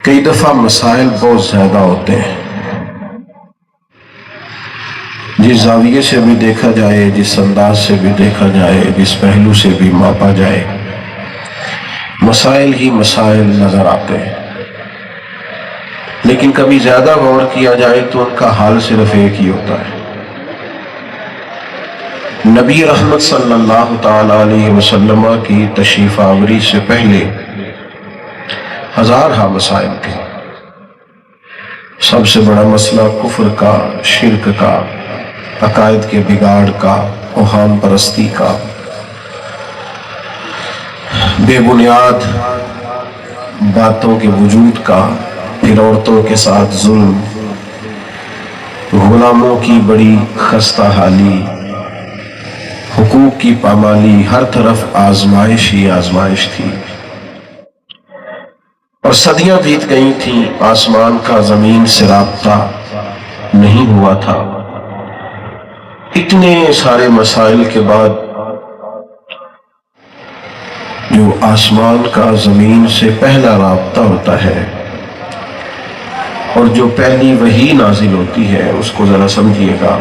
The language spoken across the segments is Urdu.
کئی دفعہ مسائل بہت زیادہ ہوتے ہیں، جس زاویے سے بھی دیکھا جائے، جس انداز سے بھی دیکھا جائے، جس پہلو سے بھی ماپا جائے، مسائل ہی مسائل نظر آتے ہیں۔ لیکن کبھی زیادہ غور کیا جائے تو ان کا حل صرف ایک ہی ہوتا ہے۔ نبی رحمت صلی اللہ تعالی علیہ وسلم کی تشریف آوری سے پہلے ہزارہ مسائل تھے۔ سب سے بڑا مسئلہ کفر کا، شرک کا، عقائد کے بگاڑ کا، اوہام پرستی کا، بے بنیاد باتوں کے وجود کا، پھر عورتوں کے ساتھ ظلم، غلاموں کی بڑی خستہ حالی، حقوق کی پامالی، ہر طرف آزمائش ہی آزمائش تھی۔ اور صدیاں بیت گئی تھیں، آسمان کا زمین سے رابطہ نہیں ہوا تھا۔ اتنے سارے مسائل کے بعد جو آسمان کا زمین سے پہلا رابطہ ہوتا ہے اور جو پہلی وحی نازل ہوتی ہے، اس کو ذرا سمجھیے گا۔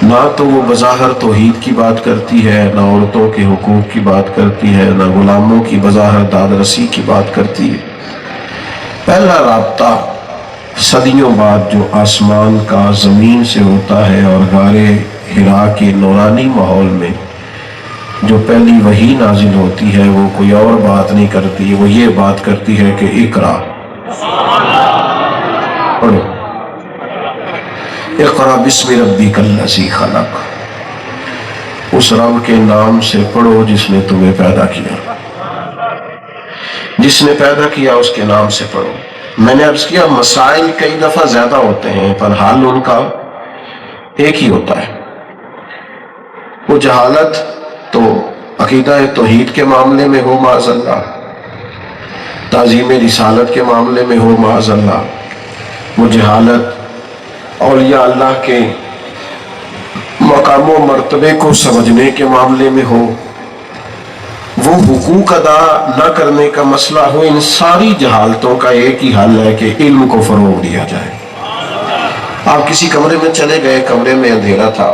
نہ تو وہ بظاہر توحید کی بات کرتی ہے، نہ عورتوں کے حقوق کی بات کرتی ہے، نہ غلاموں کی بظاہر داد رسی کی بات کرتی ہے۔ پہلا رابطہ صدیوں بعد جو آسمان کا زمین سے ہوتا ہے، اور غار حرا کے نورانی ماحول میں جو پہلی وحی نازل ہوتی ہے، وہ کوئی اور بات نہیں کرتی، وہ یہ بات کرتی ہے کہ اقرا، پڑھو، اقرا بسم ربک الذی خلق، اس رب کے نام سے پڑھو جس نے تمہیں پیدا کیا، جس نے پیدا کیا اس کے نام سے پڑھو۔ میں نے عرض کیا مسائل کئی دفعہ زیادہ ہوتے ہیں پر حل ان کا ایک ہی ہوتا ہے۔ وہ جہالت تو عقیدہ توحید کے معاملے میں ہو معاذ اللہ، تعظیم رسالت کے معاملے میں ہو معاذ اللہ، وہ جہالت اولیاء اللہ کے مقام و مرتبے کو سمجھنے کے معاملے میں ہو، وہ حقوق ادا نہ کرنے کا مسئلہ ہو، ان ساری جہالتوں کا ایک ہی حل ہے کہ علم کو فروغ دیا جائے۔ آپ کسی کمرے میں چلے گئے، کمرے میں اندھیرا تھا،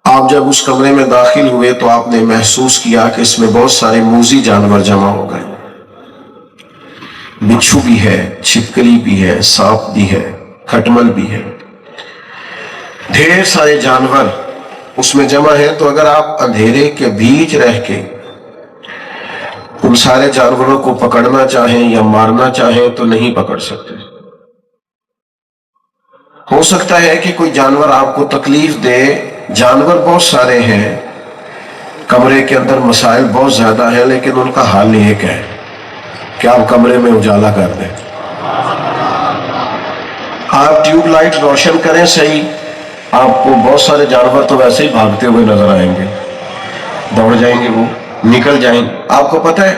آپ جب اس کمرے میں داخل ہوئے تو آپ نے محسوس کیا کہ اس میں بہت سارے موذی جانور جمع ہو گئے، بچھو بھی ہے، چھپکلی بھی ہے، سانپ بھی ہے، کھٹمل بھی ہے، ڈھیر سارے جانور اس میں جمع ہے۔ تو اگر آپ اندھیرے کے بیچ رہ کے ان سارے جانوروں کو پکڑنا چاہیں یا مارنا چاہیں تو نہیں پکڑ سکتے۔ ہو سکتا ہے کہ کوئی جانور آپ کو تکلیف دے، جانور بہت سارے ہیں، کمرے کے اندر مسائل بہت زیادہ ہیں، لیکن ان کا حل ایک ہے کہ آپ کمرے میں اجالا کر دیں، آپ ٹیوب لائٹ روشن کریں، صحیح، آپ کو بہت سارے جانور تو ویسے ہی بھاگتے ہوئے نظر آئیں گے، دوڑ جائیں گے، وہ نکل جائیں گے۔ آپ کو پتہ ہے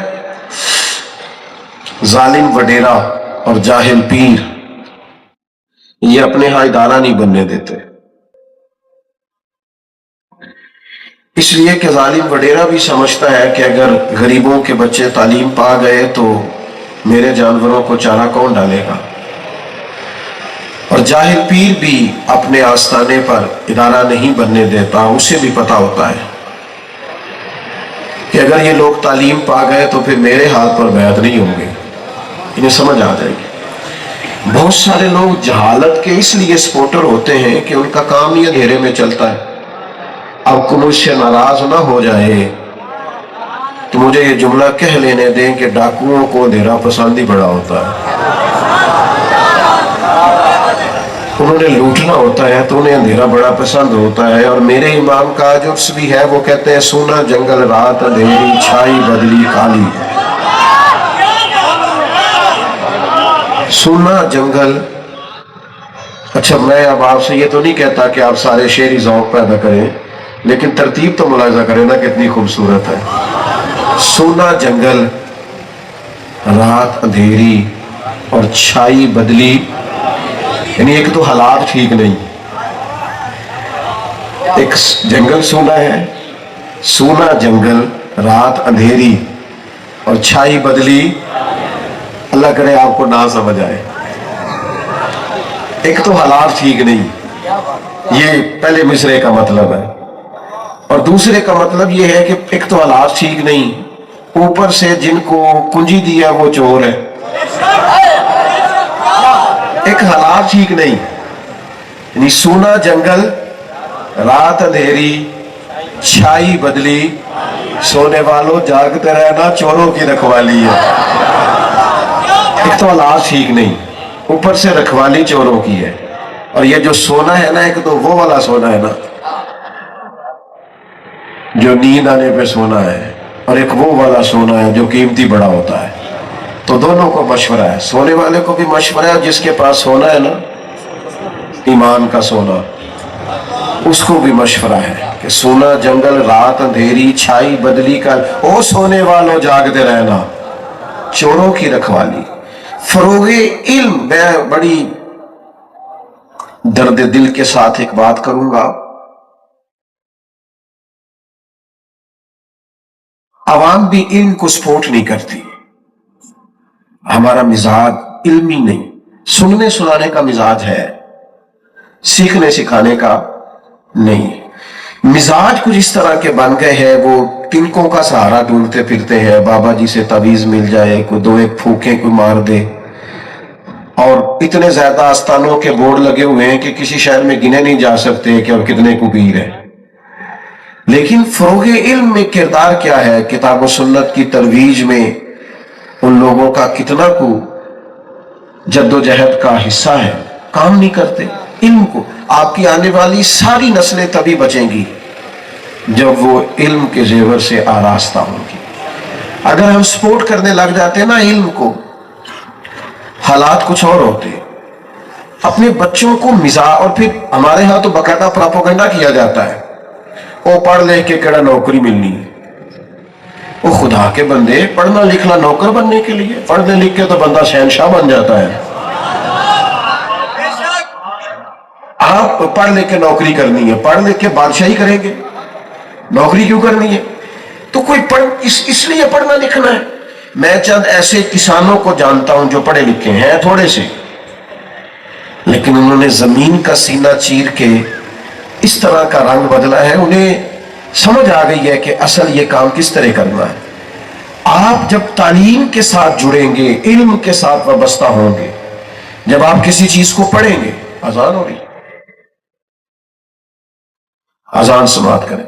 ظالم وڈیرا اور جاہل پیر یہ اپنے ہاں ادارہ نہیں بننے دیتے، اس لیے کہ ظالم وڈیرا بھی سمجھتا ہے کہ اگر غریبوں کے بچے تعلیم پا گئے تو میرے جانوروں کو چارہ کون ڈالے گا، اور جاہل پیر بھی اپنے آستانے پر ادارہ نہیں بننے دیتا، اسے بھی پتا ہوتا ہے کہ اگر یہ لوگ تعلیم پا گئے تو پھر میرے ہاتھ پر بیعت نہیں ہوں گے، انہیں سمجھ آ جائے گی۔ بہت سارے لوگ جہالت کے اس لیے سپورٹر ہوتے ہیں کہ ان کا کام ہی اندھیرے میں چلتا ہے۔ اب کو مجھ سے ناراض نہ ہو جائے تو مجھے یہ جملہ کہہ لینے دیں کہ ڈاکوؤں کو اندھیرا پسند ہی بڑا ہوتا ہے، انہوں نے لوٹنا ہوتا ہے تو انہیں اندھیرا بڑا پسند ہوتا ہے۔ اور میرے امام کا جو عرص بھی ہے، وہ کہتے ہیں سونا جنگل رات اندھیری، چھائی بدلی کالی، سونا جنگل۔ اچھا میں اب آپ سے یہ تو نہیں کہتا کہ آپ سارے شعری ذوق پیدا کریں، لیکن ترتیب تو ملاحظہ کریں نا کتنی خوبصورت ہے۔ سونا جنگل، رات اندھیری اور چھائی بدلی، یعنی ایک تو حالات ٹھیک نہیں، ایک جنگل سونا ہے، سونا جنگل، رات اندھیری اور چھائی بدلی. اللہ کرے آپ کو نہ سمجھ آئے. ایک تو حالات ٹھیک نہیں، یہ پہلے مصرے کا مطلب ہے. اور دوسرے کا مطلب یہ ہے کہ ایک تو حالات ٹھیک نہیں، اوپر سے جن کو کنجی دیا وہ چور ہے. ایک حالات ٹھیک نہیں، یعنی سونا جنگل، رات اندھیری، چھائی بدلی، سونے والوں جاگتے رہنا، چوروں کی رکھوالی ہے. ایک تو حالات ٹھیک نہیں، اوپر سے رکھوالی چوروں کی ہے. اور یہ جو سونا ہے نا، ایک تو وہ والا سونا ہے نا جو نیند آنے پہ سونا ہے، اور ایک وہ والا سونا ہے جو قیمتی بڑا ہوتا ہے. تو دونوں کو مشورہ ہے، سونے والے کو بھی مشورہ ہے، اور جس کے پاس سونا ہے نا، ایمان کا سونا، اس کو بھی مشورہ ہے کہ سونا جنگل، رات اندھیری، چھائی بدلی کا، او سونے والوں جاگتے رہنا، چوروں کی رکھوالی. فروغ علم. میں بڑی درد دل کے ساتھ ایک بات کروں گا. عوام بھی علم کو سپورٹ نہیں کرتی. ہمارا مزاج علمی نہیں، سننے سنانے کا مزاج ہے، سیکھنے سکھانے کا نہیں. مزاج کچھ اس طرح کے بن گئے ہیں، وہ تنکوں کا سہارا ڈھونڈتے پھرتے ہیں. بابا جی سے تعویذ مل جائے، کوئی دو ایک پھوکے کوئی مار دے. اور اتنے زیادہ آستانوں کے بورڈ لگے ہوئے ہیں کہ کسی شہر میں گنے نہیں جا سکتے کہ اب کتنے کو پیر ہے. لیکن فروغ علم میں کردار کیا ہے؟ کتاب و سنت کی ترویج میں ان لوگوں کا کتنا کو جد و جہد کا حصہ ہے. کام نہیں کرتے علم کو. آپ کی آنے والی ساری نسلیں تبھی بچیں گی جب وہ علم کے زیور سے آراستہ ہوں گی. اگر ہم سپورٹ کرنے لگ جاتے ہیں نا علم کو، حالات کچھ اور ہوتے. اپنے بچوں کو اور پھر ہمارے ہاں تو باقاعدہ پراپوگنڈا کیا جاتا ہے، وہ پڑھ لے کے کیڑا نوکری ملنی ہے. وہ خدا کے بندے، پڑھنا لکھنا نوکر بننے کے لیے؟ پڑھنے لکھ کے تو بندہ شہنشاہ بن جاتا ہے. آپ پڑھ لے کے نوکری کرنی ہے، پڑھ لے کے بادشاہی کریں گے، نوکری کیوں کرنی ہے؟ تو کوئی اس لیے پڑھنا لکھنا ہے. میں چند ایسے کسانوں کو جانتا ہوں جو پڑھے لکھے ہیں تھوڑے سے، لیکن انہوں نے زمین کا سینہ چیر کے اس طرح کا رنگ بدلا ہے، انہیں سمجھ آ گئی ہے کہ اصل یہ کام کس طرح کرنا ہے. آپ جب تعلیم کے ساتھ جڑیں گے، علم کے ساتھ وابستہ ہوں گے، جب آپ کسی چیز کو پڑھیں گے. اذان ہو رہی، اذان سماعت کریں.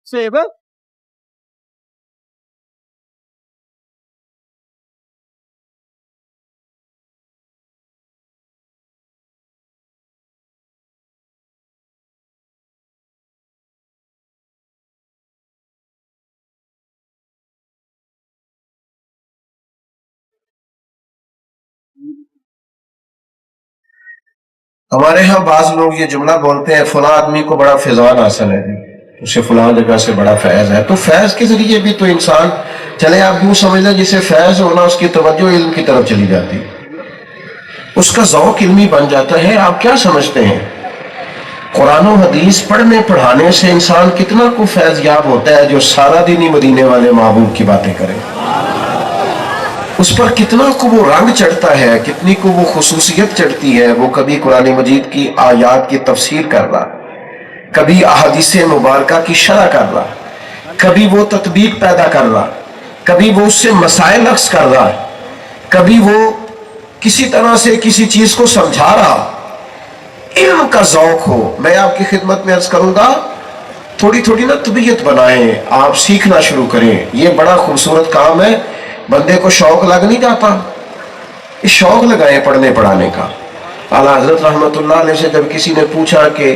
Saber. ہمارے ہاں بعض لوگ یہ جملہ بولتے ہیں، فلاں آدمی کو بڑا فیضان حاصل ہے، اسے فلاں جگہ سے بڑا فیض ہے. تو فیض کے ذریعے بھی تو انسان، چلے آپ یوں سمجھ لیں جسے فیض ہونا اس کی توجہ علم کی طرف چلی جاتی، اس کا ذوق علمی بن جاتا ہے. آپ کیا سمجھتے ہیں قرآن و حدیث پڑھنے پڑھانے سے انسان کتنا کو فیض یاب ہوتا ہے جو سارا دن ہی مدینے والے محبوب کی باتیں کرے؟ اس پر کتنا کو وہ رنگ چڑھتا ہے، کتنی کو وہ خصوصیت چڑھتی ہے. وہ کبھی قرآن مجید کی آیات کی تفسیر کر رہا، کبھی احادیث مبارکہ کی شرح کر رہا، کبھی وہ تطبیق پیدا کر رہا، کبھی وہ اس سے مسائل اخذ کر رہا، کبھی وہ کسی طرح سے کسی چیز کو سمجھا رہا. علم کا ذوق ہو. میں آپ کی خدمت میں عرض کروں گا، تھوڑی تھوڑی نا طبیعت بنائیں، آپ سیکھنا شروع کریں. یہ بڑا خوبصورت کام ہے. بندے کو شوق لگ نہیں جاتا، اس شوق لگائیں پڑھنے پڑھانے کا. اعلیٰ حضرت رحمت اللہ علیہ سے جب کسی نے پوچھا کہ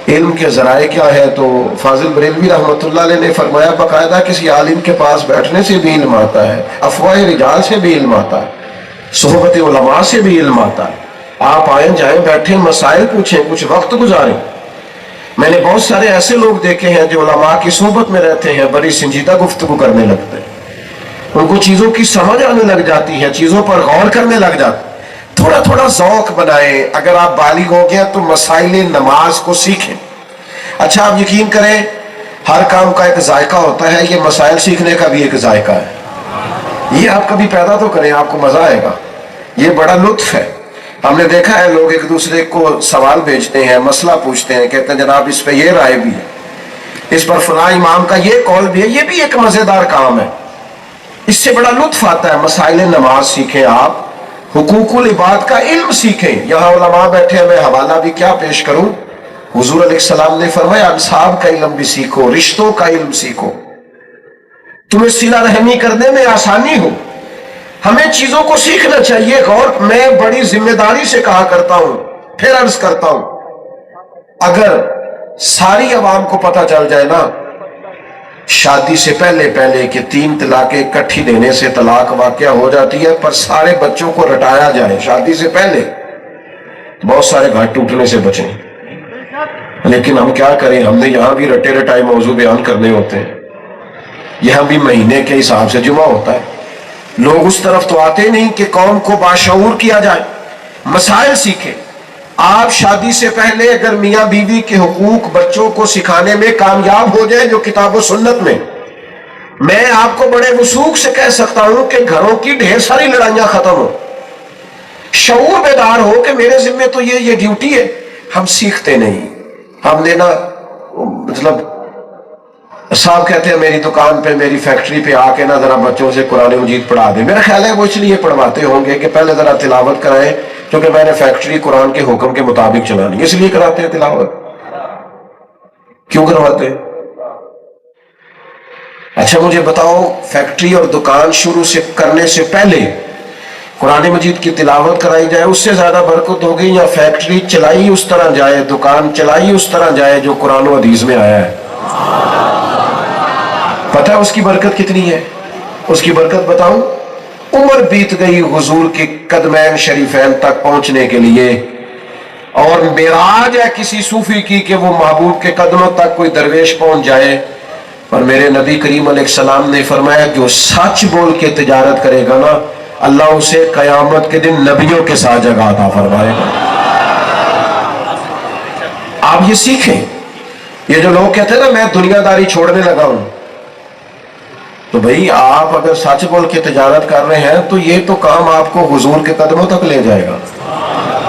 علم کے ذرائع کیا ہے، تو فاضل بریلوی رحمت اللہ علیہ نے فرمایا باقاعدہ کسی عالم کے پاس بیٹھنے سے بھی علم آتا ہے، افواہ رجال سے بھی علم آتا ہے، صحبت علماء سے بھی علم آتا ہے. آپ آئیں جائیں بیٹھیں، مسائل پوچھیں، کچھ وقت گزاریں. میں نے بہت سارے ایسے لوگ دیکھے ہیں جو علماء کی صحبت میں رہتے ہیں، بڑی سنجیدہ گفتگو کرنے لگتے ہیں، ان کو چیزوں کی سمجھ آنے لگ جاتی ہے، چیزوں پر غور کرنے لگ جاتے ہیں۔ تھوڑا تھوڑا ذوق بنائیں، اگر آپ بالغ ہو گئے تو مسائل نماز کو سیکھیں۔ اچھا آپ یقین کریں، ہر کام کا ایک ذائقہ ہوتا ہے، یہ مسائل سیکھنے کا بھی ایک ذائقہ ہے۔ یہ آپ کبھی پیدا تو کریں، آپ کو مزہ آئے گا، یہ بڑا لطف ہے۔ ہم نے دیکھا ہے لوگ ایک دوسرے کو سوال بھیجتے ہیں، مسئلہ پوچھتے ہیں، کہتے ہیں جناب اس پہ یہ رائے بھی ہے، اس پر فلاں امام کا یہ قول بھی ہے، یہ بھی ایک مزیدار کام ہے، اس سے بڑا لطف آتا ہے۔ مسائل نماز سیکھیں، آپ حقوق العباد کا علم سیکھیں۔ یہاں علماء بیٹھے ہیں، میں حوالہ بھی کیا پیش کروں، حضور علیہ السلام نے فرمایا انصاب کا علم بھی سیکھو، رشتوں کا علم سیکھو، تمہیں صلہ رحمی کرنے میں آسانی ہو۔ ہمیں چیزوں کو سیکھنا چاہیے، غور میں بڑی ذمہ داری سے کہا کرتا ہوں، پھر عرض کرتا ہوں، اگر ساری عوام کو پتہ چل جائے نا شادی سے پہلے کہ 3 طلاقیں اکٹھی دینے سے طلاق واقع ہو جاتی ہے، پر سارے بچوں کو رٹایا جائے شادی سے پہلے، بہت سارے گھر ٹوٹنے سے بچیں۔ لیکن ہم کیا کریں، ہم نے یہاں بھی رٹے رٹائے موضوع بیان کرنے ہوتے ہیں، یہاں بھی مہینے کے حساب سے جمعہ ہوتا ہے، لوگ اس طرف تو آتے نہیں کہ قوم کو باشعور کیا جائے، مسائل سیکھیں۔ آپ شادی سے پہلے اگر میاں بیوی کے حقوق بچوں کو سکھانے میں کامیاب ہو جائیں جو کتاب و سنت میں آپ کو بڑے وثوق سے کہہ سکتا ہوں کہ گھروں کی ڈھیر ساری لڑائیاں ختم ہو، شعور بیدار ہو کہ میرے ذمہ تو یہ ڈیوٹی ہے۔ ہم سیکھتے نہیں، ہم نے نا مطلب صاحب کہتے ہیں میری دکان پہ میری فیکٹری پہ آ کے نا ذرا بچوں سے قرآن مجید پڑھا دیں، میرا خیال ہے وہ اس لیے پڑھواتے ہوں گے کہ پہلے ذرا تلاوت کرائیں، کیونکہ میں نے فیکٹری قرآن کے حکم کے مطابق چلانی، اس لیے کراتے ہیں تلاوت۔ کیوں کرواتے ہیں؟ اچھا مجھے بتاؤ، فیکٹری اور دکان شروع سے کرنے سے پہلے قرآن مجید کی تلاوت کرائی جائے، اس سے زیادہ برکت ہوگی، یا فیکٹری چلائی اس طرح جائے، دکان چلائی اس طرح جائے جو قرآن و حدیث میں آیا ہے؟ پتہ ہے اس کی برکت کتنی ہے؟ اس کی برکت بتاؤں، عمر بیت گئی حضور کے قدمین شریفین تک پہنچنے کے لیے، اور معراج ہے کسی صوفی کی کہ وہ محبوب کے قدموں تک کوئی درویش پہنچ جائے، اور میرے نبی کریم علیہ السلام نے فرمایا جو سچ بول کے تجارت کرے گا نا، اللہ اسے قیامت کے دن نبیوں کے ساتھ جگہ عطا فرمائے گا۔ آپ یہ سیکھیں۔ یہ جو لوگ کہتے ہیں نا میں دنیا داری چھوڑنے لگا ہوں، تو بھئی آپ اگر سچ بول کے تجارت کر رہے ہیں تو یہ تو کام آپ کو حضور کے قدموں تک لے جائے گا،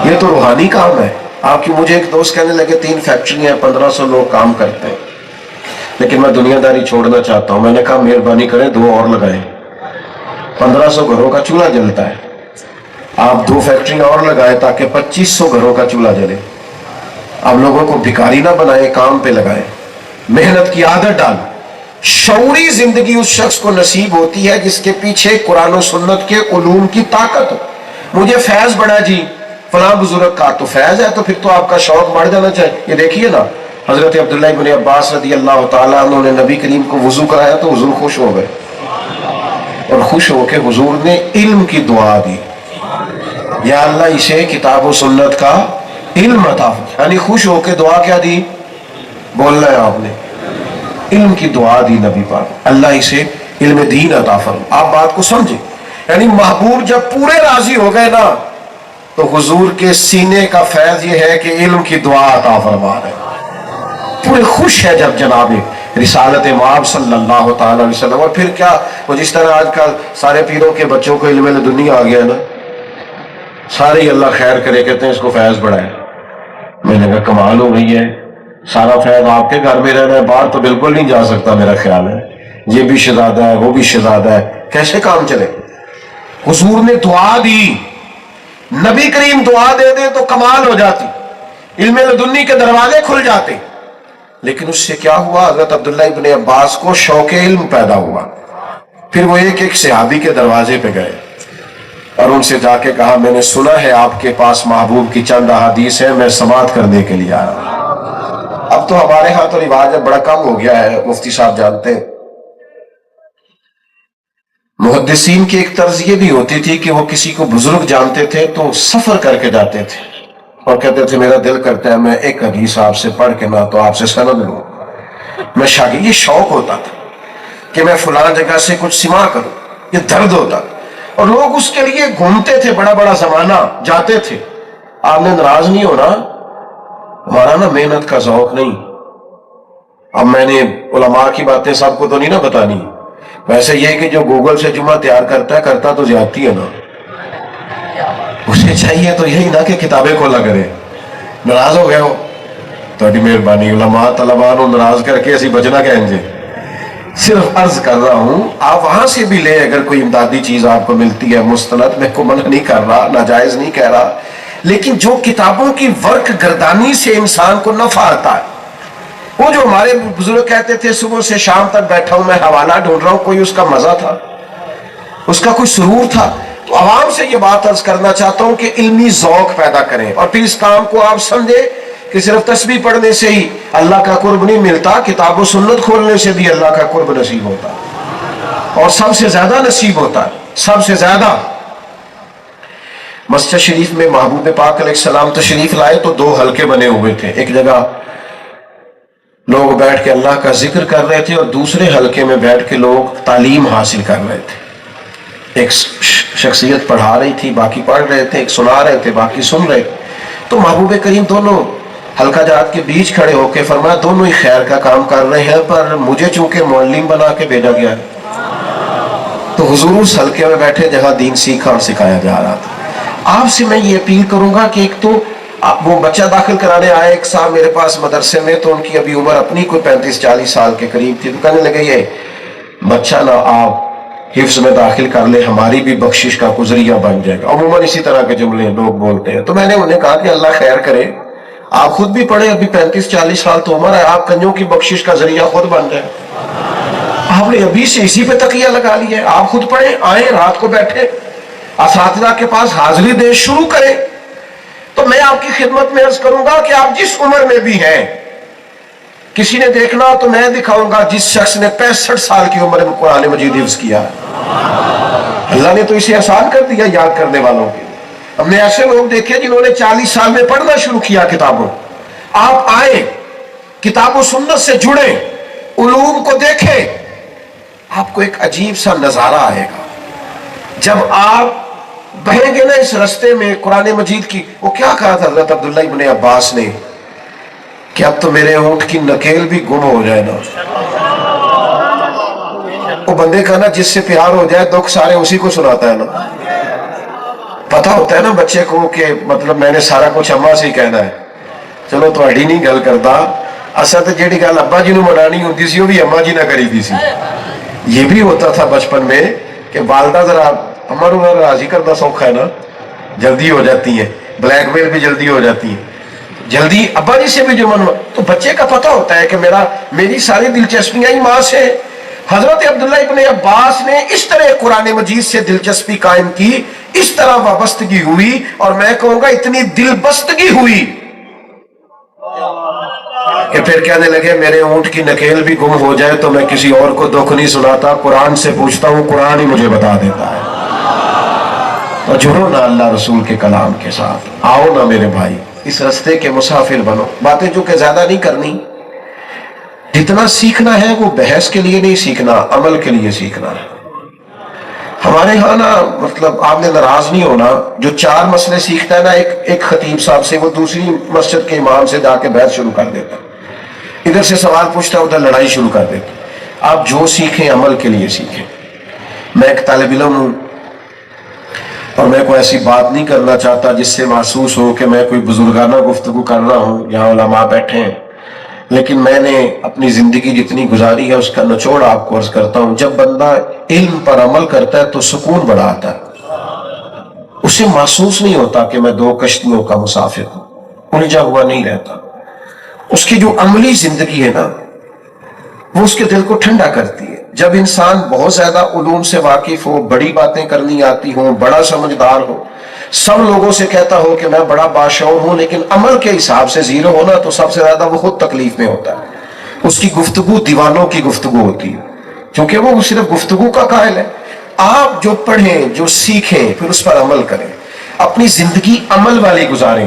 یہ تو روحانی کام ہے۔ آپ کی مجھے ایک دوست کہنے لگے 3 فیکٹری ہیں، 1500 لوگ کام کرتے ہیں، لیکن میں دنیا داری چھوڑنا چاہتا ہوں۔ میں نے کہا مہربانی کریں 2 اور لگائیں، 1500 گھروں کا چولہا جلتا ہے، آپ 2 فیکٹری اور لگائیں تاکہ 2500 گھروں کا چولہا جلے۔ آپ لوگوں کو بھکاری نہ بنائیں، کام پہ لگائیں، محنت کی عادت ڈال۔ شعوری زندگی اس شخص کو نصیب ہوتی ہے جس کے پیچھے قرآن و سنت کے علوم کی طاقت ہو۔ مجھے فیض بڑا جی فلاں بزرگ کا، تو فیض ہے تو پھر تو آپ کا شوق بڑھ جانا چاہیے۔ یہ دیکھیے نا حضرت عبداللہ ابن عباس رضی اللہ تعالیٰ عنہ نے نبی کریم کو وضو کرایا تو حضور خوش ہو گئے، اور خوش ہو کے حضور نے علم کی دعا دی، یا اللہ اسے کتاب و سنت کا علم عطا فرما، یعنی خوش ہو کے دعا کیا دی؟ بولنا ہے آپ نے، علم کی دعا دی نبی پاک، اللہ اسے علم دین عطا فرما۔ آپ بات کو سمجھیں، یعنی محبوب جب پورے راضی ہو گئے نا تو حضور کے سینے کا فیض یہ ہے کہ علم کی دعا عطا فرما رہے، پورے خوش ہے جب جناب رسالت مآب صلی اللہ تعالی علیہ وسلم۔ اور پھر کیا، وہ جس طرح آج کل سارے پیروں کے بچوں کو علم لدنی آ گیا نا، سارے ہی اللہ خیر کرے کہتے ہیں اس کو فیض بڑھا ہے۔ میں نے کہا کمال ہو گئی ہے، سارا فیض آپ کے گھر میں رہنا ہے، باہر تو بالکل نہیں جا سکتا میرا خیال ہے، یہ بھی شہزادہ ہے وہ بھی شہزادہ ہے، کیسے کام چلے؟ حضور نے دعا دی، نبی کریم دعا دے دے تو کمال ہو جاتی، علم لدنی کے دروازے کھل جاتے۔ لیکن اس سے کیا ہوا، حضرت عبداللہ ابن عباس کو شوق علم پیدا ہوا، پھر وہ ایک صحابی کے دروازے پہ گئے اور ان سے جا کے کہا میں نے سنا ہے آپ کے پاس محبوب کی چند احادیث ہیں، میں سماعت کرنے کے لیے آیا ہوں۔ اب تو ہمارے ہاں تو رواج اب بڑا کم ہو گیا ہے، مفتی صاحب جانتے ہیں، محدثین کی ایک طرز یہ بھی ہوتی تھی کہ وہ کسی کو بزرگ جانتے تھے تو سفر کر کے جاتے تھے، اور کہتے تھے میرا دل کرتا ہے میں ایک حدیث آپ سے پڑھ کے نہ تو آپ سے سند لوں. میں شاگرد، یہ شوق ہوتا تھا کہ میں فلاں جگہ سے کچھ سما کروں، یہ درد ہوتا. اور لوگ اس کے لیے گھومتے تھے، بڑا بڑا زمانہ جاتے تھے. آپ نے ناراض نہیں ہونا، ہمارا نا محنت کا ذوق نہیں. اب میں نے علماء کی باتیں سب کو تو نہیں نا بتانی. ویسے یہ کہ جو گوگل سے جمعہ تیار کرتا ہے، کرتا تو زیادتی ہے نا. اسے چاہیے تو یہی نا کہ کتابیں کھولا کرے. ناراض ہو گئے ہو تھوڑی مہربانی، علماء طلباء نو ناراض کر کے اسی بچنا کہیں گے. صرف عرض کر رہا ہوں آپ وہاں سے بھی لیں اگر کوئی امدادی چیز آپ کو ملتی ہے مستند. میں کو منع نہیں کر رہا، ناجائز نہیں کہہ رہا، لیکن جو کتابوں کی ورق گردانی سے انسان کو نفع آتا ہے. وہ جو ہمارے بزرگ کہتے تھے صبح سے شام تک بیٹھا ہوں میں حوالہ ڈھونڈ رہا ہوں، کوئی اس کا مزہ تھا، اس کا کوئی سرور تھا. تو عوام سے یہ بات عرض کرنا چاہتا ہوں کہ علمی ذوق پیدا کریں، اور پھر اس کام کو آپ سمجھیں کہ صرف تسبیح پڑھنے سے ہی اللہ کا قرب نہیں ملتا، کتاب و سنت کھولنے سے بھی اللہ کا قرب نصیب ہوتا ہے، اور سب سے زیادہ نصیب ہوتا ہے، سب سے زیادہ. مسجد شریف میں محبوب پاک علیہ السلام تشریف لائے تو 2 حلقے بنے ہوئے تھے. ایک جگہ لوگ بیٹھ کے اللہ کا ذکر کر رہے تھے، اور دوسرے حلقے میں بیٹھ کے لوگ تعلیم حاصل کر رہے تھے. ایک شخصیت پڑھا رہی تھی، باقی پڑھ رہے تھے، ایک سنا رہے تھے، باقی سن رہے. تو محبوب کریم دونوں حلقہ جات کے بیچ کھڑے ہو کے فرمایا دونوں ہی خیر کا کام کر رہے ہیں، پر مجھے چونکہ معلم بنا کے بھیجا گیا ہے. تو حضور اس حلقے میں بیٹھے جہاں دین سیکھا اور سکھایا جا رہا تھا. آپ سے میں یہ اپیل کروں گا کہ ایک تو وہ بچہ داخل کرانے آئے ایک صاحب میرے پاس مدرسے میں، تو ان کی ابھی عمر اپنی کوئی 35-40 سال کے قریب تھی. تو کہنے لگے یہ بچہ نا آپ حفظ میں داخل کر لے، ہماری بھی بخشش کا ذریعہ بن جائے گا. عموماً اسی طرح کے جملے لوگ بولتے ہیں. تو میں نے انہیں کہا کہ اللہ خیر کرے، آپ خود بھی پڑھیں، ابھی 35-40 سال تو عمر ہے، آپ کنجوں کی بخشش کا ذریعہ خود بن جائے. آپ نے ابھی سے اسی پہ تقیہ لگا لیا ہے. آپ خود پڑھیں، آئیں رات کو بیٹھے اساتذہ کے پاس حاضری دیں، شروع کریں. تو میں آپ کی خدمت میں عرض کروں گا کہ آپ جس عمر میں بھی ہیں، کسی نے دیکھنا تو میں دکھاؤں گا جس شخص نے 65 سال کی عمر میں قرآن مجید حفظ کیا. اللہ نے تو اسے آسان کر دیا یاد کرنے والوں کے. ہم نے ایسے لوگ دیکھے جنہوں نے 40 سال میں پڑھنا شروع کیا کتابوں. آپ آئیں، کتاب و سنت سے جڑیں، علوم کو دیکھیں، آپ کو ایک عجیب سا نظارہ آئے گا جب آپ بہیں گے نا اس رستے میں. قرآن مجید کی وہ کیا کہا تھا حضرت عبداللہ ابن عباس نے کہ اب تو میرے اونٹ کی نکیل بھی گم ہو جائے نا. وہ بندے کا نا جس سے پیار ہو جائے دکھ سارے اسی کو سناتا ہے نا. پتہ ہوتا ہے نا بچے کو کہ مطلب میں نے سارا کچھ اماں سے ہی کہنا ہے. چلو تہاڈی نہیں گل کرتا، اصل تو جیڑی گل ابا جی نو منانی ہوندی سی وہ بھی اماں جی نہ کری دی سی. یہ بھی ہوتا تھا بچپن میں کہ والدہ ذرا اماں نو راضی کرنا سوکھا ہے نا، جلدی ہو جاتی ہے، بلیک میل بھی جلدی ہو جاتی ہے، جلدی ابا جی سے بھی جو منوا. تو بچے کا پتہ ہوتا ہے کہ میری ساری دلچسپیاں ہی ماں سے. حضرت عبداللہ ابن عباس نے اس طرح قرآن مجید سے دلچسپی قائم کی، اس طرح وابستگی ہوئی، اور میں کہوں گا اتنی دل بستگی ہوئی کہ پھر کہنے لگے میرے اونٹ کی نکیل بھی گم ہو جائے تو میں کسی اور کو دکھ نہیں سناتا، قرآن سے پوچھتا ہوں، قرآن ہی مجھے بتا دیتا ہے. اور جڑو نا اللہ رسول کے کلام کے ساتھ. آؤ نا میرے بھائی اس رستے کے مسافر بنو. باتیں جو کہ زیادہ نہیں کرنی، جتنا سیکھنا ہے وہ بحث کے لیے نہیں سیکھنا، عمل کے لیے سیکھنا ہے. ہمارے ہاں نا مطلب آپ نے ناراض نہیں ہونا، جو 4 مسئلے سیکھتا ہے نا ایک خطیب صاحب سے، وہ دوسری مسجد کے امام سے جا کے بحث شروع کر دیتا ہے، ادھر سے سوال پوچھتا ہے ادھر لڑائی شروع کر دیتا ہے. آپ جو سیکھیں عمل کے لیے سیکھیں. میں ایک طالب علم ہوں اور میں کوئی ایسی بات نہیں کرنا چاہتا جس سے محسوس ہو کہ میں کوئی بزرگانہ گفتگو کر رہا ہوں. یہاں علماء بیٹھے ہیں، لیکن میں نے اپنی زندگی جتنی گزاری ہے اس کا نچوڑ آپ کو عرض کرتا ہوں. جب بندہ علم پر عمل کرتا ہے تو سکون بڑا آتا ہے، اسے محسوس نہیں ہوتا کہ میں 2 کشتیوں کا مسافر ہوں، الجھا ہوا نہیں رہتا. اس کی جو عملی زندگی ہے نا وہ اس کے دل کو ٹھنڈا کرتی ہے. جب انسان بہت زیادہ علوم سے واقف ہو، بڑی باتیں کرنی آتی ہوں، بڑا سمجھدار ہو، سب لوگوں سے کہتا ہو کہ میں بڑا باشعور ہوں، لیکن عمل کے حساب سے زیرو ہونا تو سب سے زیادہ وہ خود تکلیف میں ہوتا ہے. اس کی گفتگو دیوانوں کی گفتگو ہوتی ہے کیونکہ وہ صرف گفتگو کا قائل ہے. آپ جو پڑھیں، جو سیکھیں، پھر اس پر عمل کریں، اپنی زندگی عمل والی گزاریں.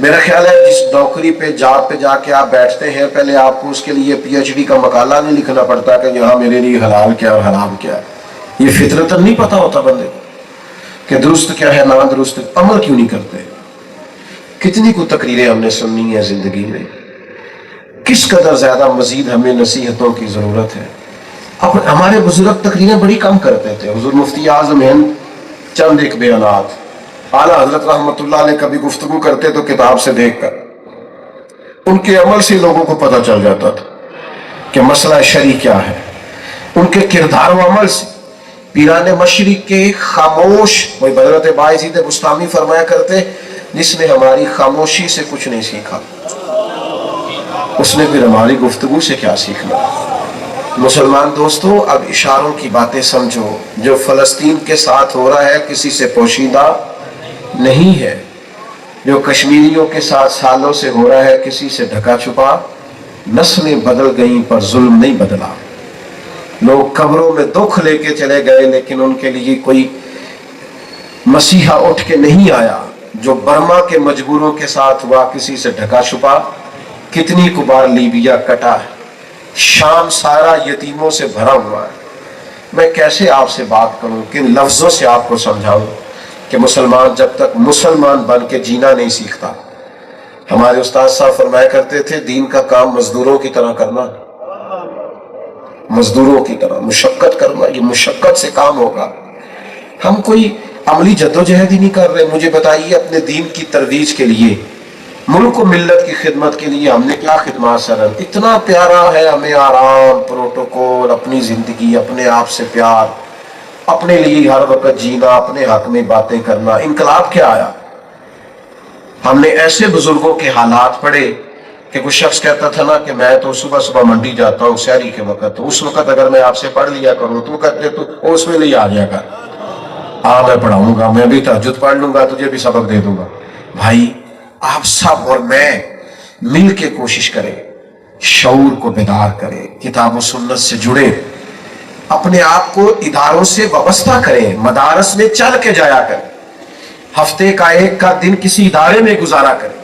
میرا خیال ہے جس نوکری پہ جاب پہ جا کے آپ بیٹھتے ہیں پہلے آپ کو اس کے لیے پی ایچ ڈی کا مقالہ نہیں لکھنا پڑتا کہ یہاں میرے لیے حلال کیا اور حرام کیا ہے۔ یہ فطرتاً نہیں پتا ہوتا بندے کو کہ درست کیا ہے نادرست، عمل کیوں نہیں کرتے۔ کتنی کو تقریریں ہم نے سننی ہے زندگی میں، کس قدر زیادہ مزید ہمیں نصیحتوں کی ضرورت ہے۔ اب ہمارے بزرگ تقریریں بڑی کم کرتے تھے۔ حضور مفتی اعظم ہند چند ایک بیانات، اعلیٰ حضرت رحمۃ اللہ علیہ کبھی گفتگو کرتے تو کتاب سے دیکھ کر، ان کے عمل سے لوگوں کو پتہ چل جاتا تھا کہ مسئلہ شرعی کیا ہے، ان کے کردار و عمل سے۔ پیران مشرق کے خاموش، وہی حضرت باعزید بستامی فرمایا کرتے، جس نے ہماری خاموشی سے کچھ نہیں سیکھا اس نے پھر ہماری گفتگو سے کیا سیکھنا۔ مسلمان دوستو، اب اشاروں کی باتیں سمجھو۔ جو فلسطین کے ساتھ ہو رہا ہے کسی سے پوشیدہ نہیں ہے، جو کشمیریوں کے ساتھ سالوں سے ہو رہا ہے کسی سے ڈھکا چھپا۔ نسلیں بدل گئیں پر ظلم نہیں بدلا۔ لوگ قبروں میں دکھ لے کے چلے گئے لیکن ان کے لیے کوئی مسیحا اٹھ کے نہیں آیا۔ جو برما کے مجبوروں کے ساتھ ہوا کسی سے ڈھکا چھپا، کتنی کو بار لیبیا کٹا ہے، شام سارا یتیموں سے بھرا ہوا ہے۔ میں کیسے آپ سے بات کروں، کن لفظوں سے آپ کو سمجھاؤں کہ مسلمان جب تک مسلمان بن کے جینا نہیں سیکھتا۔ ہمارے استاد صاحب فرمایا کرتے تھے دین کا کام مزدوروں کی طرح کرنا، مزدوروں کی طرح مشقت کرنا، یہ مشقت سے کام ہوگا۔ ہم کوئی عملی جدوجہد ہی نہیں کر رہے۔ مجھے بتائیے اپنے دین کی ترویج کے لیے، ملک و ملت کی خدمت کے لیے ہم نے کیا خدمات سر؟ اتنا پیارا ہے ہمیں آرام، پروٹوکول، اپنی زندگی، اپنے آپ سے پیار، اپنے لیے ہر وقت جینا، اپنے حق میں باتیں کرنا۔ انقلاب کیا آیا؟ ہم نے ایسے بزرگوں کے حالات پڑھے کہ کوئی شخص کہتا تھا نا کہ میں تو صبح صبح منڈی جاتا ہوں سحری کے وقت، تو اس وقت اگر میں آپ سے پڑھ لیا کروں تو کہتے تو اس میں لے آ جائے گا، میں پڑھاؤں گا، میں بھی تہجد پڑھ لوں گا، تجھے بھی سبق دے دوں گا۔ بھائی آپ سب اور میں مل کے کوشش کریں، شعور کو بیدار کریں، کتاب و سنت سے جڑیں، اپنے آپ کو اداروں سے وابستہ کریں، مدارس میں چل کے جایا کریں، ہفتے کا ایک کا دن کسی ادارے میں گزارا کریں۔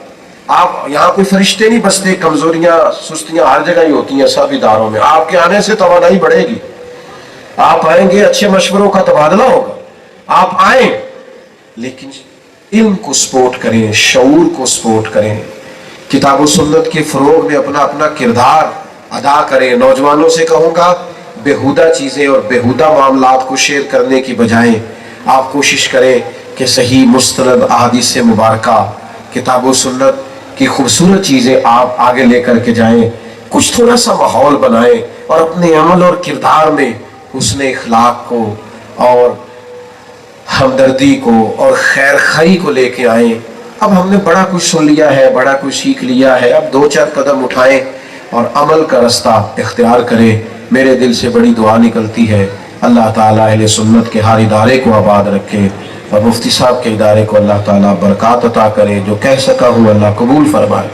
آپ یہاں کوئی فرشتے نہیں بستے، کمزوریاں سستیاں ہر جگہ ہی ہوتی ہیں سب اداروں میں۔ آپ کے آنے سے توانائی بڑھے گی، آپ آئیں گے، اچھے مشوروں کا تبادلہ ہوگا، آپ آئیں، لیکن علم کو سپورٹ کریں، شعور کو سپورٹ کریں، کتاب و سنت کے فروغ میں اپنا اپنا کردار ادا کریں۔ نوجوانوں سے کہوں گا بےہودہ چیزیں اور بےہودہ معاملات کو شیئر کرنے کی بجائے آپ کوشش کریں کہ صحیح مستند احادیث مبارکہ، کتاب و سنت کی خوبصورت چیزیں آپ آگے لے کر کے جائیں، کچھ تھوڑا سا ماحول بنائیں اور اپنے عمل اور کردار میں حسن اخلاق کو اور ہمدردی کو اور خیر خواہی کو لے کے آئیں۔ اب ہم نے بڑا کچھ سن لیا ہے، بڑا کچھ سیکھ لیا ہے، اب دو چار قدم اٹھائیں اور عمل کا رستہ اختیار کریں۔ میرے دل سے بڑی دعا نکلتی ہے، اللہ تعالیٰ اہل سنت کے ہر ادارے کو آباد رکھے اور مفتی صاحب کے ادارے کو اللہ تعالیٰ برکات عطا کرے۔ جو کہہ سکا ہوں اللہ قبول فرمائے،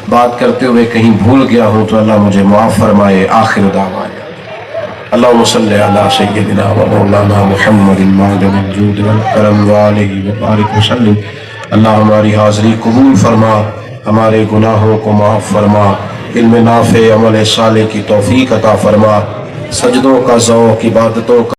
بات کرتے ہوئے کہیں بھول گیا ہوں تو اللہ مجھے معاف فرمائے۔ آخر دعوانا اللہم صلی علی سیدنا و مولانا محمد معدن الجود والکرم وآلہ وبارک وسلم۔ اللہ ہماری حاضری قبول فرما، ہمارے گناہوں کو معاف فرما، علم نافع عمل صالح کی توفیق عطا فرما، سجدوں کا ذوق، عبادتوں کا